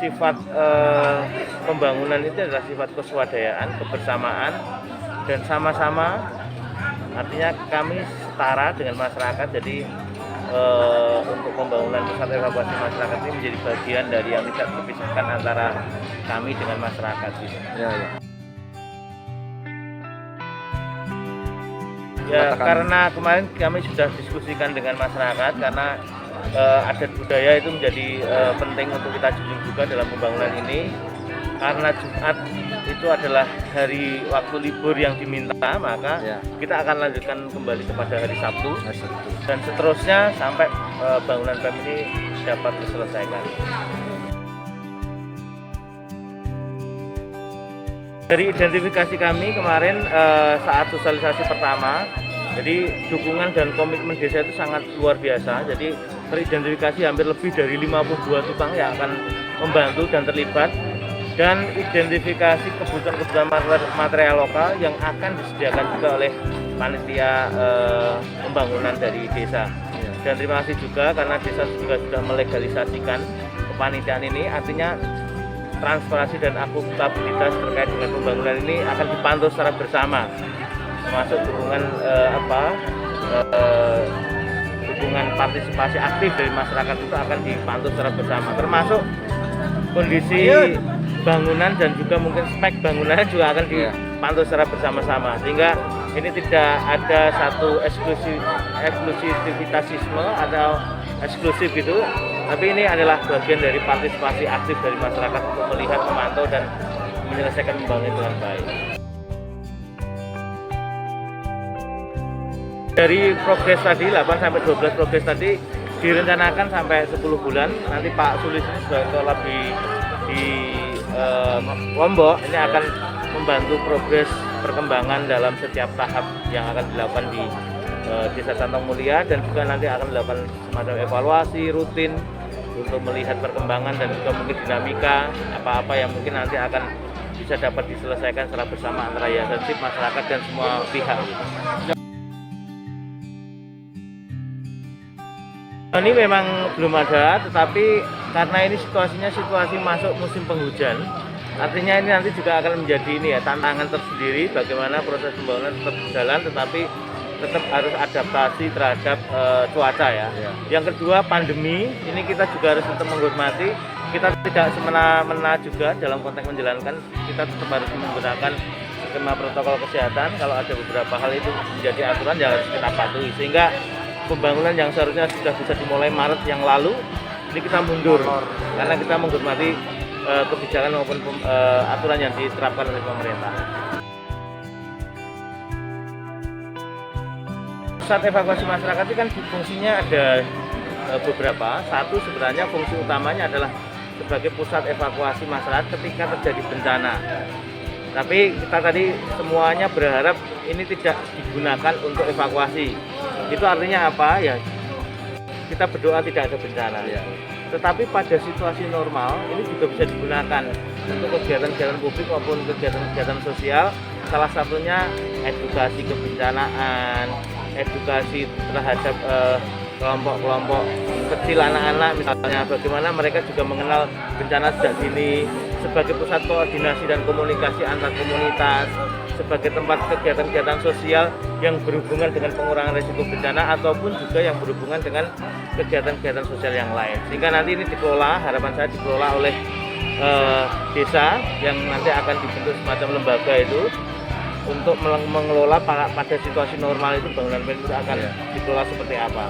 sifat pembangunan itu adalah sifat keswadayaan, kebersamaan, dan sama-sama, artinya kami setara dengan masyarakat. Jadi untuk pembangunan pusat evakuasi masyarakat ini menjadi bagian dari yang tidak terpisahkan antara kami dengan masyarakat. Ya, karena kemarin kami sudah diskusikan dengan masyarakat, karena adat budaya itu menjadi penting untuk kita junjung juga dalam pembangunan ini. Karena Jumat itu adalah hari waktu libur yang diminta, maka kita akan lanjutkan kembali kepada hari Sabtu dan seterusnya sampai bangunan PEM ini dapat diselesaikan. Dari identifikasi kami kemarin saat sosialisasi pertama, jadi dukungan dan komitmen desa itu sangat luar biasa. Jadi teridentifikasi hampir lebih dari 52 tukang yang akan membantu dan terlibat, dan identifikasi kebutuhan material lokal yang akan disediakan juga oleh panitia pembangunan dari desa. Dan terima kasih juga karena desa juga sudah melegalisasikan kepanitiaan ini, artinya transparansi dan akuntabilitas terkait dengan pembangunan ini akan dipantau secara bersama, termasuk dukungan dukungan partisipasi aktif dari masyarakat itu akan dipantau secara bersama, termasuk kondisi bangunan dan juga mungkin spek bangunannya juga akan dipantau secara bersama-sama, sehingga ini tidak ada satu eksklusivitasisme atau eksklusif gitu, tapi ini adalah bagian dari partisipasi aktif dari masyarakat untuk melihat, memantau, dan menyelesaikan pembangunan dengan baik. Dari progres tadi, 8-12 progres tadi direncanakan sampai 10 bulan. Nanti Pak Sulis ini sebagai lebih di Lombok ini akan membantu progres perkembangan dalam setiap tahap yang akan dilakukan di Desa Santong Mulia, dan juga nanti akan dilakukan semacam evaluasi rutin untuk melihat perkembangan dan juga mungkin dinamika apa-apa yang mungkin nanti akan bisa dapat diselesaikan secara bersama antara yayasan SIP, masyarakat, dan semua pihak. Ini memang belum ada, tetapi karena ini situasinya situasi masuk musim penghujan, artinya ini nanti juga akan menjadi tantangan tersendiri bagaimana proses pembangunan tetap berjalan, tetapi tetap harus adaptasi terhadap cuaca ya. Yang kedua, pandemi ini kita juga harus tetap menghormati. Kita tidak semena-mena juga dalam konteks menjalankan, kita tetap harus menggunakan skema protokol kesehatan. Kalau ada beberapa hal itu menjadi aturan yang harus kita patuhi, sehingga pembangunan yang seharusnya sudah bisa dimulai Maret yang lalu ini kita mundur karena kita menghormati kebijakan maupun aturan yang diterapkan oleh pemerintah. Pusat evakuasi masyarakat itu kan fungsinya ada beberapa. Satu, sebenarnya fungsi utamanya adalah sebagai pusat evakuasi masyarakat ketika terjadi bencana. Tapi kita tadi semuanya berharap ini tidak digunakan untuk evakuasi. Itu artinya apa? Ya, kita berdoa tidak ada bencana. Tetapi pada situasi normal ini juga bisa digunakan untuk kegiatan-kegiatan publik maupun kegiatan-kegiatan sosial. Salah satunya edukasi kebencanaan, edukasi terhadap kelompok-kelompok kecil, anak-anak misalnya, bagaimana mereka juga mengenal bencana sejak dini, sebagai pusat koordinasi dan komunikasi antar komunitas, sebagai tempat kegiatan-kegiatan sosial yang berhubungan dengan pengurangan risiko bencana ataupun juga yang berhubungan dengan kegiatan-kegiatan sosial yang lain. Sehingga nanti ini dikelola, harapan saya dikelola oleh desa yang nanti akan dibentuk semacam lembaga itu untuk mengelola pada situasi normal itu bangunan PEM itu akan dikelola seperti apa.